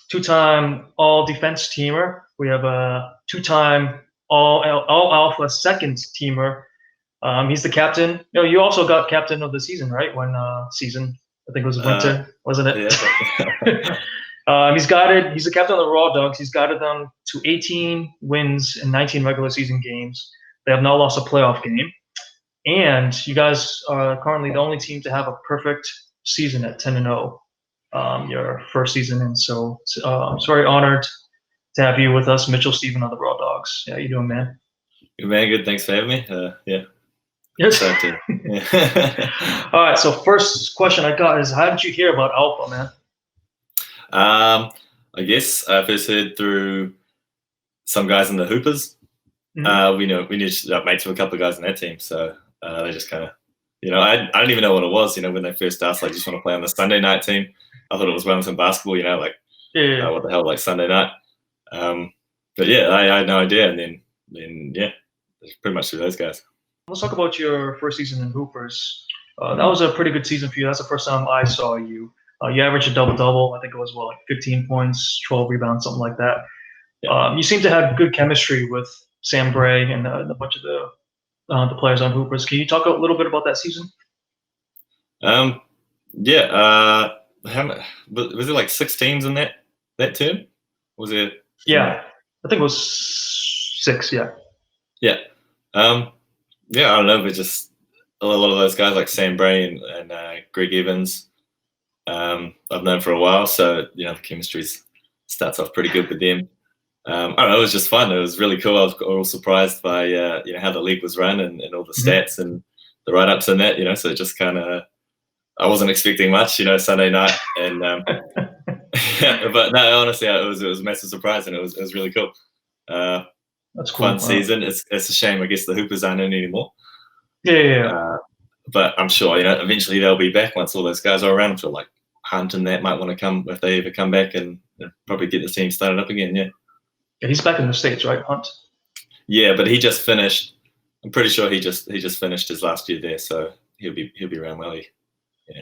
two-time all-defense teamer. We have a two-time all-alpha second teamer. He's the captain. You also got captain of the season, right? One season, I think it was Uh, winter, wasn't it? yeah. He's the captain of the Raw Dogs. He's guided them to 18 wins in 19 regular season games. They have not lost a playoff game. And you guys are currently the only team to have a perfect season at 10-0, your first season. And so I'm very honored to have you with us, Mitchell Steven of the Raw Dogs. How you doing, man? Man, good. Thanks for having me. Yeah. Yes. Yeah. All right. So first question I got is, how did you hear about Alpha, man? I guess I first heard through some guys in the Hoopers. Mhm. We knew mates with a couple of guys in that team, so they just kind of, I didn't even know what it was. When they first asked, like, just want to play on the Sunday night team. I thought it was Wellington basketball. Like, Yeah. what the hell, like Sunday night. But yeah, I had no idea, and then yeah, it's pretty much through those guys. Let's talk about your first season in Hoopers. That was a pretty good season for you. That's the first time I saw you. You averaged a double-double. I think it was, like 15 points, 12 rebounds, something like that. Yeah. You seem to have good chemistry with Sam Bray and a bunch of the players on Hoopers. Can you talk a little bit about that season? Yeah. Was it like 6 teams in that term? Was it? Yeah, I think it was 6. Yeah. Yeah. Yeah, I don't know, but just a lot of those guys like Sam Bray and Greg Evans, I've known for a while, so the chemistry starts off pretty good with them. I don't know, it was just fun. It was really cool. I was all surprised by how the league was run and all the stats and the write-ups and that. So it just kind of, I wasn't expecting much, Sunday night, and yeah, but no, honestly, it was a massive surprise, and it was really cool. That's cool. Fun season. It's a shame, I guess, the Hoopers aren't in anymore. Yeah. But I'm sure eventually they'll be back once all those guys are around. I'm sure like Hunt and that might want to come if they ever come back and probably get the team started up again. Yeah, he's back in the States, right, Hunt? Yeah, but he just finished. I'm pretty sure he just finished his last year there, so he'll be around well. Yeah.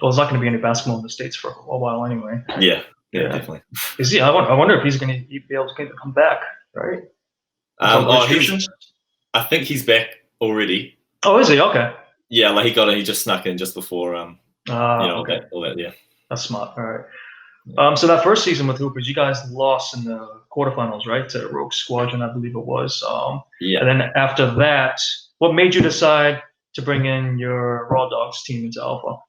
Well, there's not going to be any basketball in the States for a while anyway. Yeah, definitely. Is he? I wonder if he's going to be able to come back, right? I think he's back already. Oh, is he? Okay. Yeah, like he just snuck in just before okay. all that. Yeah, that's smart. All right. So that first season with Hoopers, you guys lost in the quarterfinals, right, to Rogue Squadron, I believe it was. Yeah. And then after that, what made you decide to bring in your Raw Dogs team into Alpha?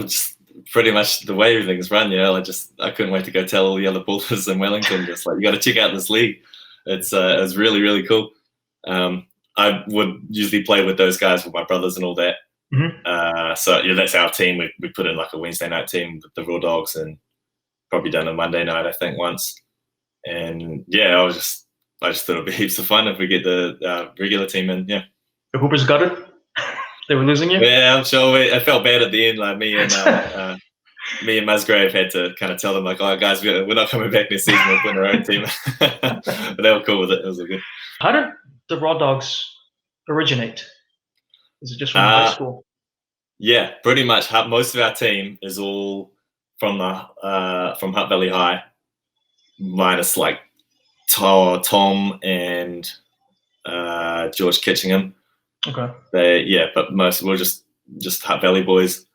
Just pretty much the way everything's run. I couldn't wait to go tell all the other ballers in Wellington, just like, you got to check out this league. It's really, really cool. I would usually play with those guys with my brothers and all that. Mm-hmm. So yeah, that's our team. We put in like a Wednesday night team with the Raw Dogs, and probably done a Monday night, I think, once. And yeah, I just thought it'd be heaps of fun if we get the regular team in. Yeah. The Hoopers got it. They were losing you. Yeah, I'm sure. I felt bad at the end. Like me and Musgrave had to kind of tell them, like, "Oh, guys, we're not coming back next season. We're putting our own team." But they were cool with it. It was good. How did the Raw Dogs originate? Is it just from high school? Yeah, pretty much. Most of our team is all from Hutt Valley High, minus like Tom and George Kitchingham. Okay. But most we're just Hutt Valley boys.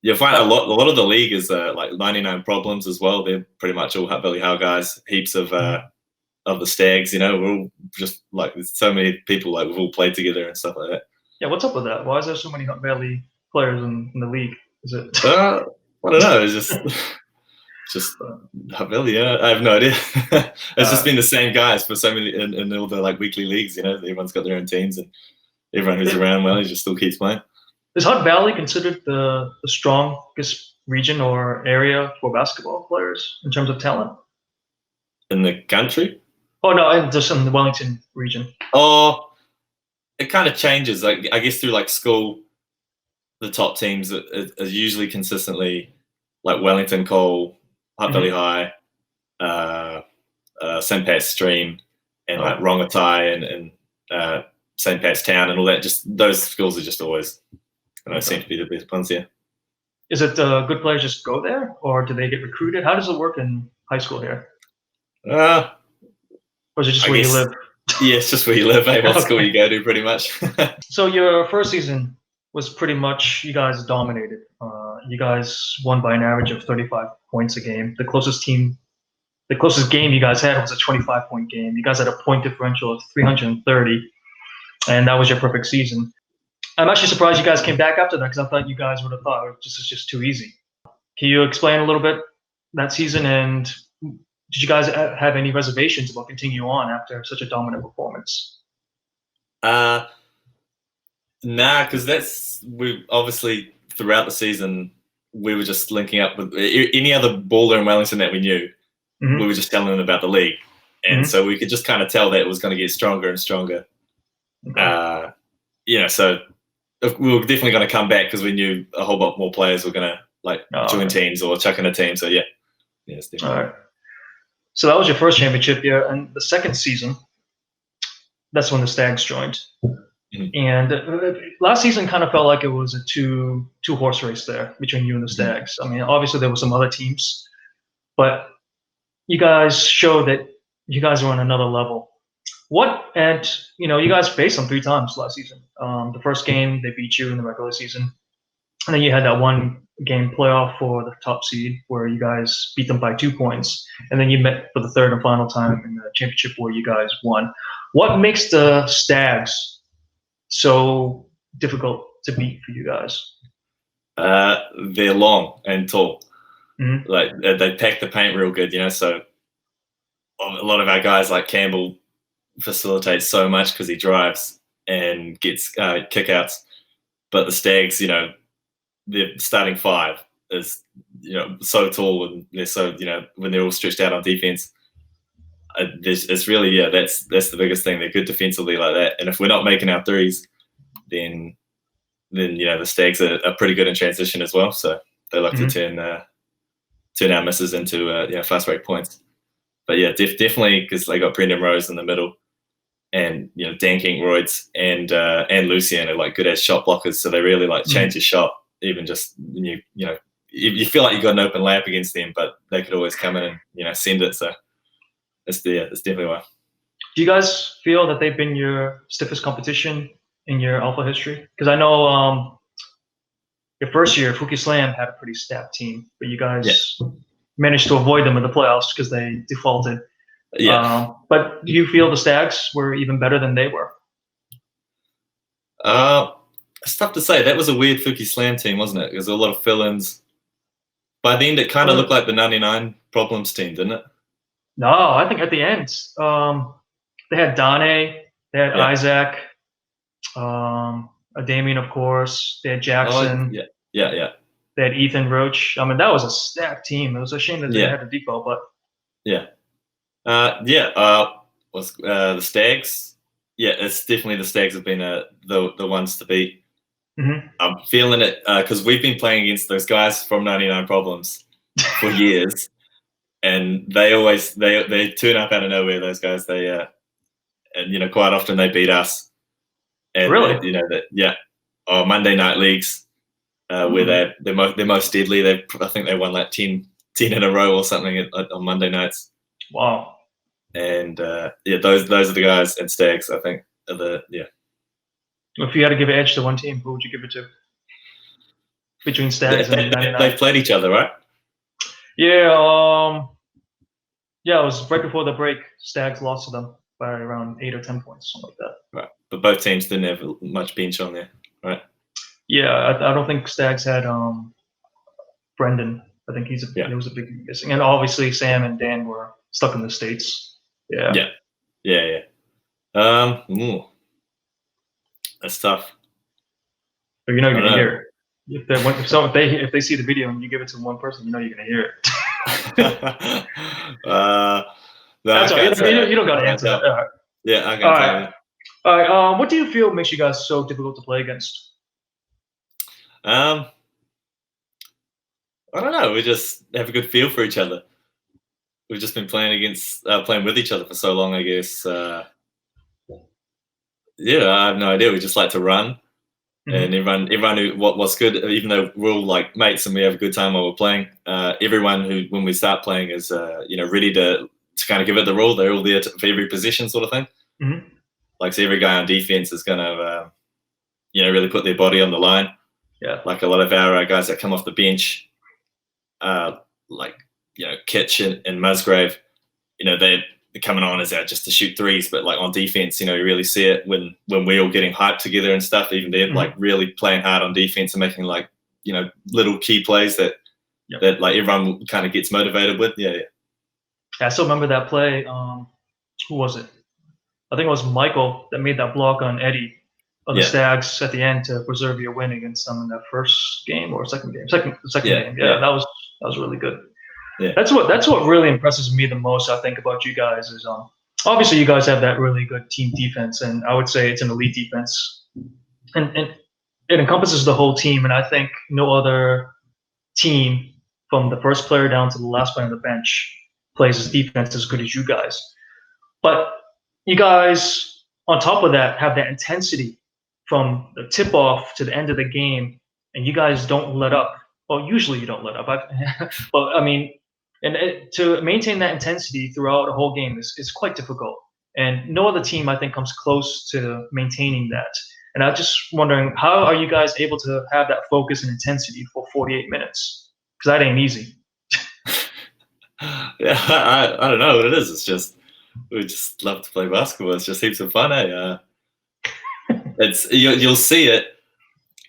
You'll find a lot of the league is like 99 Problems as well. They're pretty much all Hutt Valley High guys. Heaps of the Stags. We're all just like, there's so many people, like we've all played together and stuff like that. Yeah, what's up with that? Why is there so many Hutt Valley players in the league? Is it? I don't know. It's just Hutt Valley. Yeah, I have no idea. It's just been the same guys for so many in all the like weekly leagues. Everyone's got their own teams, and everyone who's around Wellington just still keeps playing. Is Hutt Valley considered the strongest region or area for basketball players in terms of talent? In the country? Oh, no, just in the Wellington region. Oh, it kind of changes. Like, I guess through like school, the top teams are usually consistently like Wellington, Cole, Hutt Valley High, St. Pat's Stream, and like Rongotai and St. Pat's Town and all that. Just those schools are just always, seem to be the best ones here. Is it good players just go there, or do they get recruited? How does it work in high school here, Uh, or is it just I where you guess live? yeah, it's just where you live, what school Okay. you go to, pretty much. So your first season was pretty much you guys dominated. You guys won by an average of 35 points a game. The closest game you guys had was a 25-point game. You guys had a point differential of 330, and that was your perfect season. I'm actually surprised you guys came back after that because I thought you guys would have thought this is just too easy. Can you explain a little bit that season, and did you guys have any reservations about continuing on after such a dominant performance? uh, nah, because we obviously throughout the season we were just linking up with any other baller in Wellington that we knew. We Mm-hmm. were just telling them about the league, and Mm-hmm. so we could just kind of tell that it was going to get stronger and stronger. Okay. So we were definitely going to come back because we knew a whole lot more players were going to like All join right. teams or chuck in a team. So yeah, it's All definitely. right. So that was your first championship year, and the second season, that's when the Stags joined. Mm-hmm. And last season kind of felt like it was a two horse race there between you and the Stags. I mean, obviously there were some other teams, but you guys showed that you guys were on another level. You guys faced them 3 times last season. The first game they beat you in the regular season, and then you had that one game playoff for the top seed where you guys beat them by 2 points, and then you met for the third and final time in the championship where you guys won. What makes the Stags so difficult to beat for you guys? They're long and tall. Mm-hmm. Like they pack the paint real good, So a lot of our guys like Campbell facilitates so much because he drives and gets kickouts. But the Stags, their starting five is so tall and they're so when they're all stretched out on defense. It's really that's the biggest thing. They're good defensively like that, and if we're not making our threes, then the Stags are pretty good in transition as well. So they like to turn our misses into fast break points. But yeah, definitely because they got Brendan Rose in the middle, and Dan Kinkroids and Lucian are like good as shot blockers, so they really like change your shot. Even just you feel like you got an open layup against them, but they could always come in and send it. So that's definitely why. Do you guys feel that they've been your stiffest competition in your alpha history? Because I know your first year, Fuki Slam had a pretty stacked team, but you guys managed to avoid them in the playoffs because they defaulted. Yeah. But do you feel the Stags were even better than they were? It's tough to say. That was a weird Fuki Slam team, wasn't it? There was a lot of fill-ins. By the end, it kind of looked like the 99 Problems team, didn't it? No, I think at the end, they had Dane, they had Isaac, Damien, of course. They had Jackson. Yeah. They had Ethan Roach. I mean, that was a stacked team. It was a shame that they had a default, but was the Stags? Yeah, it's definitely the Stags have been the ones to beat. Mm-hmm. I'm feeling it because we've been playing against those guys from 99 Problems for years, and they turn up out of nowhere. Those guys, and quite often they beat us. And really? Monday night leagues where they're most deadly. I think they won like 10 in a row or something on Monday nights. Wow. And those are the guys and Stags. I think are If you had to give an edge to one team, who would you give it to? Between Stags and 99. They've played each other, right? Yeah. Yeah, it was right before the break. Stags lost to them by around 8 or 10 points, something like that. Right, but both teams didn't have much bench on there, right? Yeah, I don't think Stags had Brendan. I think he was a big missing, and obviously Sam and Dan were stuck in the States. Yeah. That's tough. But you're not going to hear it. If they see the video and you give it to one person, you're going to hear it. No, that's all right. You don't got to answer that. All right. Yeah, I can tell you. All right. What do you feel makes you guys so difficult to play against? I don't know. We just have a good feel for each other. We've just been playing with each other for so long, I guess. I have no idea. We just like to run, And everyone who what's good, even though we're all like mates and we have a good time while we're playing, everyone who when we start playing is ready to kind of give it the roll. They're all there for every position, sort of thing. Mm-hmm. Like, so every guy on defense is gonna really put their body on the line. Yeah. Like a lot of our guys that come off the bench, Kitch and Musgrave, they're coming on as out just to shoot threes, but like on defense, you really see it when we're all getting hyped together and stuff. Even they're like really playing hard on defense and making like little key plays that like everyone kind of gets motivated with. Yeah. I still remember that play. Who was it? I think it was Michael that made that block on Eddie of the Stags at the end to preserve your win against them in that first game or second game. Second game. Yeah, that was really good. Yeah. That's what really impresses me the most, I think, about you guys is obviously you guys have that really good team defense, and I would say it's an elite defense, and it encompasses the whole team. And I think no other team, from the first player down to the last player on the bench, plays his defense as good as you guys. But you guys, on top of that, have that intensity from the tip off to the end of the game, and you guys don't let up. Well, usually you don't let up. But I mean. And to maintain that intensity throughout a whole game is quite difficult. And no other team, I think, comes close to maintaining that. And I'm just wondering, how are you guys able to have that focus and intensity for 48 minutes? Because that ain't easy. Yeah, I don't know what it is. It's just, we just love to play basketball. It's just heaps of fun, eh? You'll see it.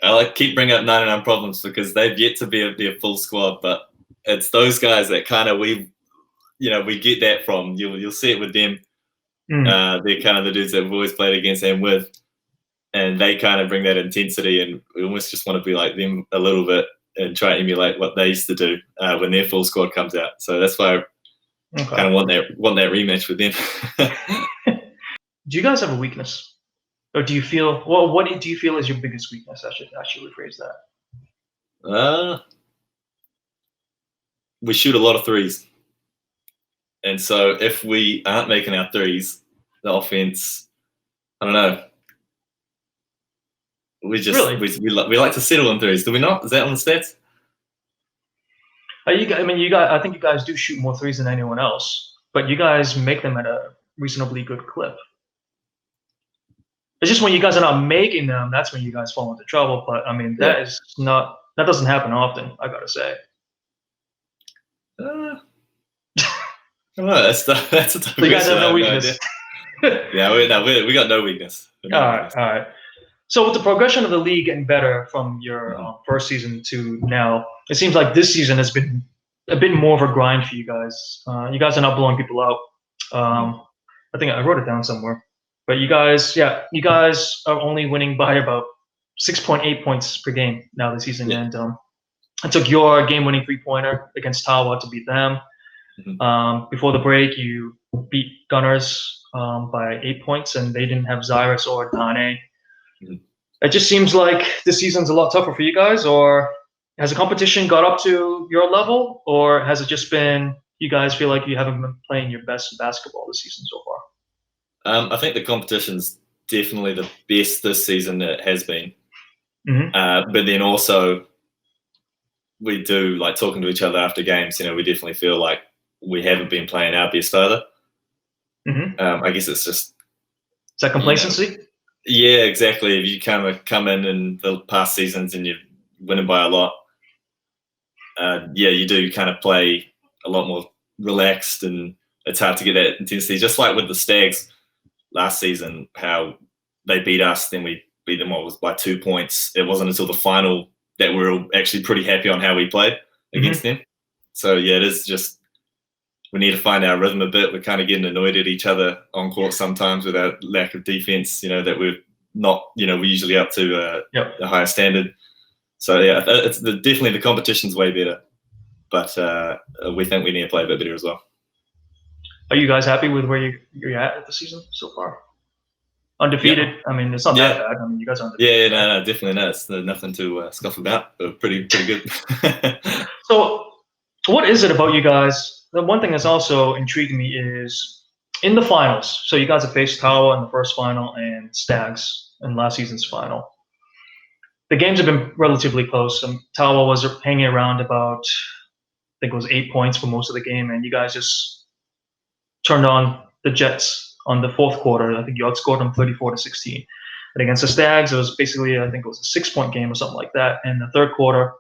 I keep bringing up 99 Problems because they've yet to be a full squad, but it's those guys that kind of we get that from. You'll see it with them. They're kind of the dudes that we've always played against and with, and they kind of bring that intensity, and we almost just want to be like them a little bit and try to emulate what they used to do when their full squad comes out. So that's why I kind of want that rematch with them. Do you guys have a weakness, or do you feel? Well, what do you feel is your biggest weakness? I should rephrase that. We shoot a lot of threes. And so if we aren't making our threes, the offense, I don't know. We just really? we like to settle on threes. Do we not? Is that on the stats? I think you guys do shoot more threes than anyone else, but you guys make them at a reasonably good clip. It's just when you guys are not making them, that's when you guys fall into trouble. But I mean, that doesn't happen often, I gotta say. I don't know. That's a tough question. You guys have no weakness. Yeah, we got no weakness. All right. So with the progression of the league getting better from your first season to now, it seems like this season has been a bit more of a grind for you guys. You guys are not blowing people out. I think I wrote it down somewhere. But you guys are only winning by about 6.8 points per game now this season. And it took your game-winning three-pointer against Tawa to beat them. Before the break, you beat Gunners by 8 points, and they didn't have Zyrus or Dane. It just seems like this season's a lot tougher for you guys, or has the competition got up to your level, or has it just been you guys feel like you haven't been playing your best basketball this season so far? I think the competition's definitely the best this season it has been. But then also, we do like talking to each other after games. We definitely feel like we haven't been playing our best either. I guess it's just. Is that complacency? Yeah, exactly. If you come in the past seasons and you're winning by a lot, you do kind of play a lot more relaxed, and it's hard to get that intensity. Just like with the Stags last season, how they beat us, then we beat them by 2 points. It wasn't until the final that we were actually pretty happy on how we played against them. So it is just we need to find our rhythm a bit. We're kind of getting annoyed at each other on court sometimes with our lack of defense. That we're not. We're usually up to a higher standard. So it's definitely the competition's way better, but we think we need to play a bit better as well. Are you guys happy with where you're at the season so far? Undefeated. Yeah. I mean, it's not that bad. I mean, you guys are undefeated. Yeah, no, definitely not. It's nothing to scoff about. But pretty good. So, what is it about you guys? The one thing that's also intriguing me is in the finals. So you guys have faced Tawa in the first final and Stags in last season's final. the games have been relatively close. Tawa was hanging around about, I think it was 8 points for most of the game, and you guys just turned on the Jets on the fourth quarter. I think you outscored them 34-16. And against the Stags, it was basically, I think it was a 6 point game or something like that. And the third quarter,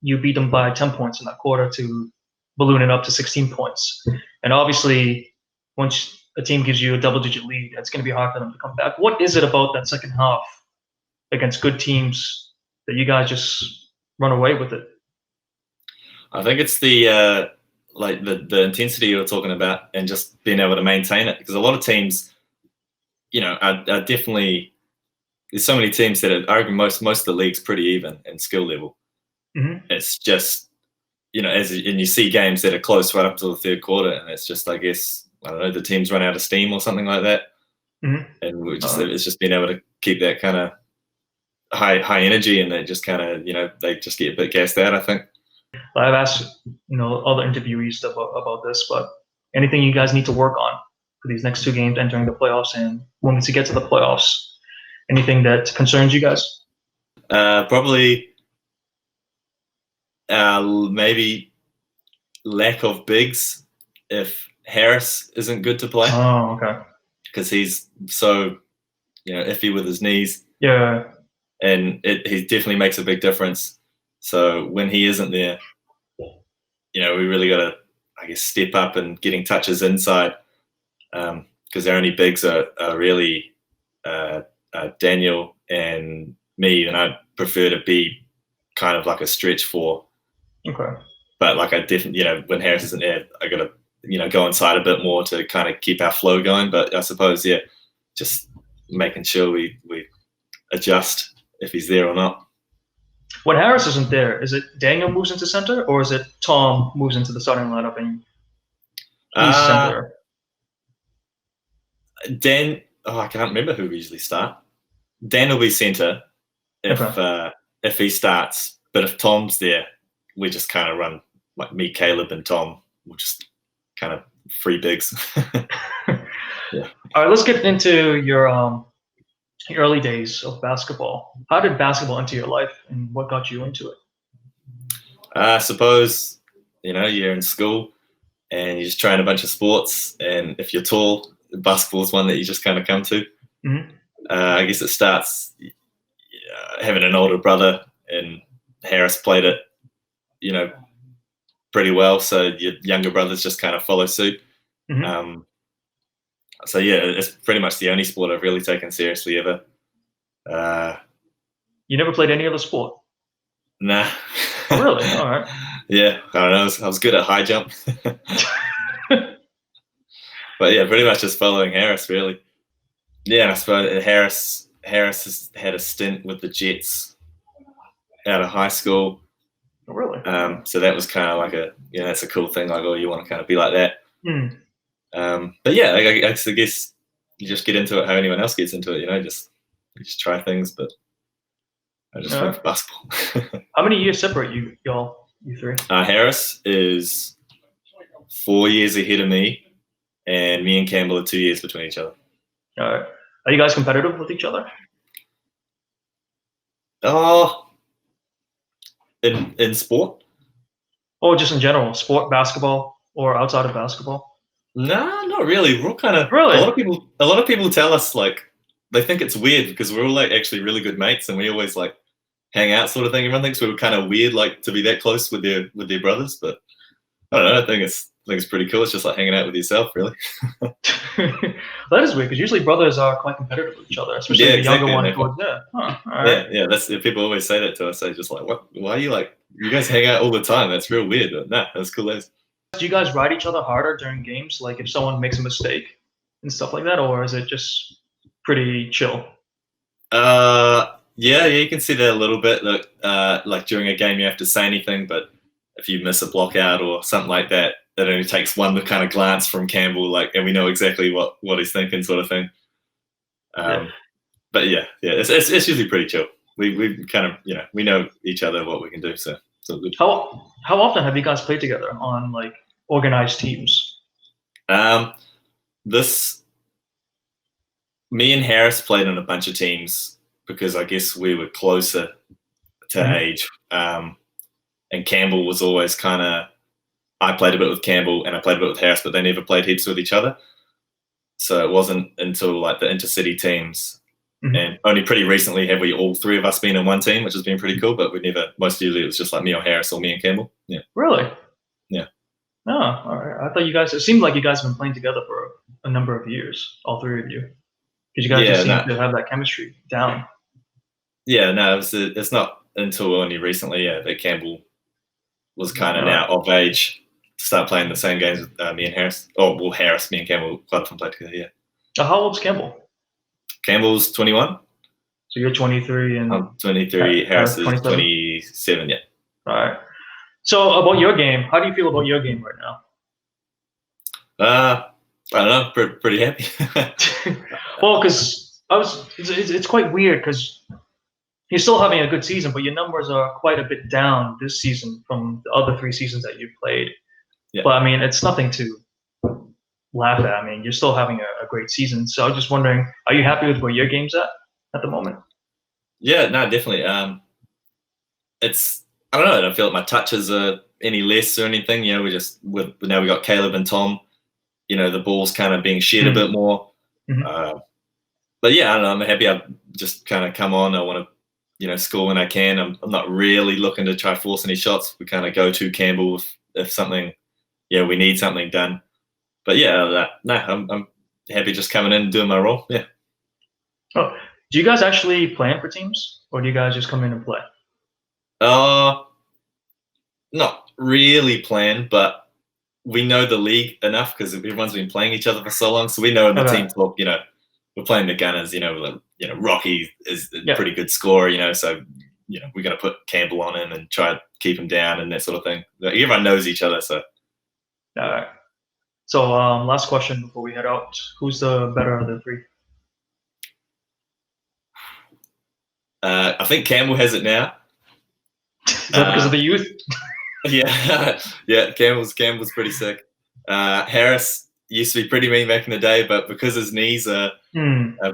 you beat them by 10 points in that quarter to balloon it up to 16 points. And obviously, once a team gives you a double-digit lead, it's going to be hard for them to come back. What is it about that second half against good teams that you guys just run away with it? I think it's the the intensity you were talking about and just being able to maintain it, because a lot of teams, are definitely, there's so many teams that I reckon most of the league's pretty even in skill level. Mm-hmm. It's just, and you see games that are close right up to the third quarter, and it's just, I guess, I don't know, the teams run out of steam or something like that. Mm-hmm. And it's just being able to keep that kind of high energy, and they just kind of, they just get a bit gassed out, I think. I've asked, other interviewees about this, but anything you guys need to work on for these next two games entering the playoffs and wanting to get to the playoffs? Anything that concerns you guys? Probably maybe lack of bigs if Harris isn't good to play. Oh, okay. Because he's so, iffy with his knees. Yeah. And he definitely makes a big difference. So when he isn't there, we really got to, I guess, step up and getting touches inside, because our only bigs are really Daniel and me, and I prefer to be kind of like a stretch four. Okay. But like I definitely, when Harris isn't there, I got to, go inside a bit more to kind of keep our flow going. But I suppose, just making sure we adjust if he's there or not. When Harris isn't there, is it Daniel moves into center, or is it Tom moves into the starting lineup and he's center? Dan, I can't remember who we usually start. Dan will be center if he starts, but if Tom's there, we just kind of run like me, Caleb, and Tom. We'll just kind of free bigs. Yeah. All right, let's get into your early days of basketball. How did basketball enter your life, and what got you into it? I suppose, you're in school and you're just trying a bunch of sports, and if you're tall, basketball is one that you just kind of come to. Mm-hmm. I guess it starts having an older brother, and Harris played it, pretty well, so your younger brothers just kind of follow suit. Mm-hmm. So it's pretty much the only sport I've really taken seriously ever. You never played any other sport? Nah. Oh, really? All right. Yeah, I don't know. I was good at high jump. But yeah, pretty much just following Harris, really. Yeah, and I suppose Harris has had a stint with the Jets out of high school. Oh, really? So that was kind of like that's a cool thing. Like, you want to kind of be like that. Mm. But yeah, I guess you just get into it how anyone else gets into it. You just try things. But I just went for basketball. How many years separate you three? Harris is 4 years ahead of me, and me and Campbell are 2 years between each other. All right. Are you guys competitive with each other? Oh, in sport? Or just in general, sport, basketball, or outside of basketball? Nah, not really. We're all kind of really. A lot of people tell us like they think it's weird because we're all like actually really good mates, and we always like hang out, sort of thing. Everyone thinks we're kind of weird, like to be that close with their brothers, but I don't know. I think it's pretty cool. It's just like hanging out with yourself, really. That is weird because usually brothers are quite competitive with each other, especially the younger one. Yeah, that's people always say that to us. They just like, what? Why are you like? You guys hang out all the time. That's real weird. But nah, that's cool. Do you guys ride each other harder during games? Like if someone makes a mistake and stuff like that, or is it just pretty chill? Yeah, you can see that a little bit. Like during a game, you have to say anything, but if you miss a block out or something like that, it only takes one kind of glance from Campbell, and we know exactly what he's thinking, sort of thing. But yeah, it's usually pretty chill. We kind of we know each other, what we can do, so it's all good. How often have you guys played together on like organized teams? Me and Harris played on a bunch of teams because I guess we were closer to age. And Campbell was always kind of, I played a bit with Campbell and I played a bit with Harris, but they never played heaps with each other. So it wasn't until like the intercity teams, and only pretty recently have we all three of us been in one team, which has been pretty cool. But we never. Most usually it was just like me or Harris or me and Campbell. Yeah. Really? Yeah. Oh, all right. I thought you guys. It seemed like you guys have been playing together for a number of years, all three of you, because you guys just seem to have that chemistry down. Yeah. No, it's not until only recently, that Campbell was kind of now of age to start playing the same games with me and Harris. Harris, me and Campbell quite often played together. Yeah. How old's Campbell? Campbell's 21. So you're 23 and I'm 23. Harris is 27. Yeah. All right. So about your game, how do you feel about your game right now? I don't know. Pretty happy. Well, because it's quite weird because you're still having a good season, but your numbers are quite a bit down this season from the other 3 seasons that you've played. Yeah. But I mean, it's nothing to laugh at. I mean, you're still having a great season. So I was just wondering, are you happy with where your game's at the moment? Yeah, no, definitely. It's, I don't know. I don't feel like my touches are any less or anything. You know, now we got Caleb and Tom. You know, the ball's kind of being shared a bit more. But yeah, I don't know. I'm happy. I've just kind of come on. I want to, score when I can. I'm not really looking to try force any shots. We kind of go to Campbell if something, we need something done. But yeah, I'm happy just coming in and doing my role. Yeah. Oh, do you guys actually plan for teams, or do you guys just come in and play? Not really plan, but we know the league enough because everyone's been playing each other for so long. So we know in the team talk, we're playing the Gunners, Rocky is a pretty good scorer, so, we're going to put Campbell on him and try to keep him down and that sort of thing. Everyone knows each other, so. All right. So last question before we head out. Who's the better of the 3? I think Campbell has it now. Is that because of the youth? Yeah. Campbell's pretty sick. Harris used to be pretty mean back in the day, but because his knees are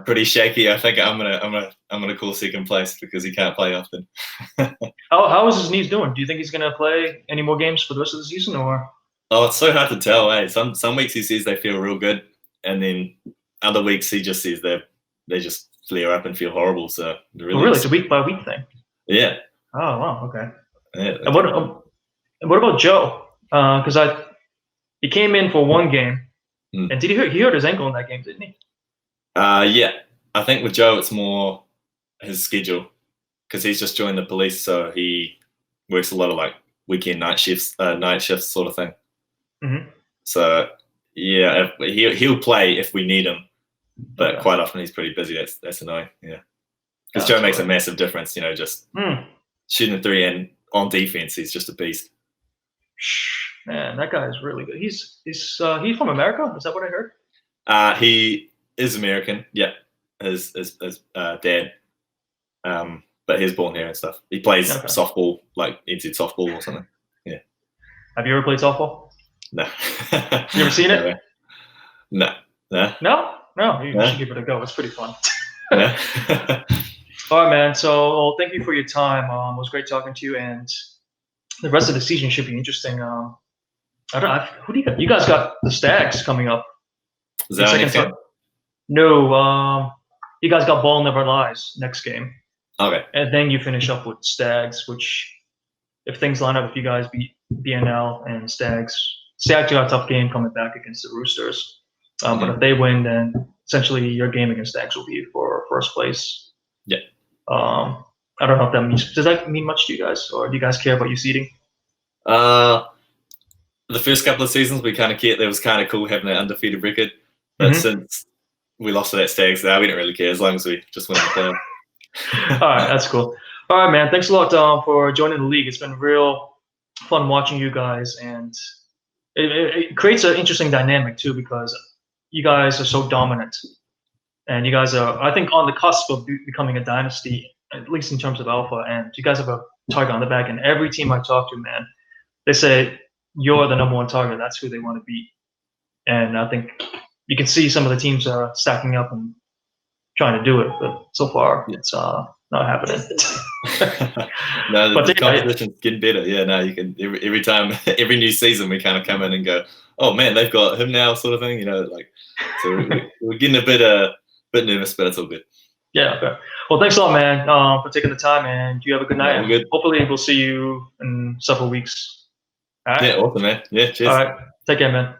pretty shaky, I think I'm gonna call second place because he can't play often. How is his knees doing? Do you think he's gonna play any more games for the rest of the season, or? Oh, it's so hard to tell. Some weeks he says they feel real good, and then other weeks he just says they just flare up and feel horrible. So really, it's a week by week thing. Yeah. Oh wow, okay. Yeah, and what about Joe? Because he came in for one game, and he hurt his ankle in that game, didn't he? Yeah. I think with Joe it's more his schedule because he's just joined the police, so he works a lot of like weekend night shifts sort of thing. So yeah, he'll play if we need him, but quite often he's pretty busy. That's annoying. Yeah, because Joe makes a massive difference. Just shooting a 3 and on defense, he's just a beast. Man, that guy is really good. He's from America. Is that what I heard? He is American. Yeah, his dad. But he's born here and stuff. He plays softball, like NZ softball or something. Yeah. Have you ever played softball? No. You ever seen it? No. No. You should give it a go. It's pretty fun. All right, man. So, thank you for your time. It was great talking to you, and the rest of the season should be interesting. I don't know. Who do you guys got? The Stags coming up. Is that next game? No. You guys got Ball Never Lies next game. Okay. And then you finish up with Stags, which, if things line up, if you guys beat BNL and Stags got a tough game coming back against the Roosters. But if they win, then essentially your game against Stags will be for first place. Yeah. I don't know if that means. Does that mean much to you guys, or do you guys care about your seeding? The first couple of seasons, we kind of cared. It was kind of cool having an undefeated record, but since we lost to that Stags, now we didn't really care as long as we just win the third. All right, that's cool. All right, man. Thanks a lot for joining the league. It's been real fun watching you guys, and it creates an interesting dynamic too because you guys are so dominant, and you guys are, I think, on the cusp of becoming a dynasty, at least in terms of alpha. And you guys have a target on the back, and every team I talk to, man, they say you're the number one target. That's who they want to beat, and I think you can see some of the teams are stacking up and trying to do it, but so far it's not happening. No, But the yeah, competition's getting better. Yeah, no, you can every time, every new season, we kind of come in and go, oh man, they've got him now, sort of thing. You know, like, so we're getting a bit nervous, but it's all good. Yeah. Okay. Well, thanks a lot, man, for taking the time, and you have a good night. Yeah, all good. Hopefully, we'll see you in several weeks. All right. Yeah, awesome, man. Yeah, cheers. All right. Take care, man.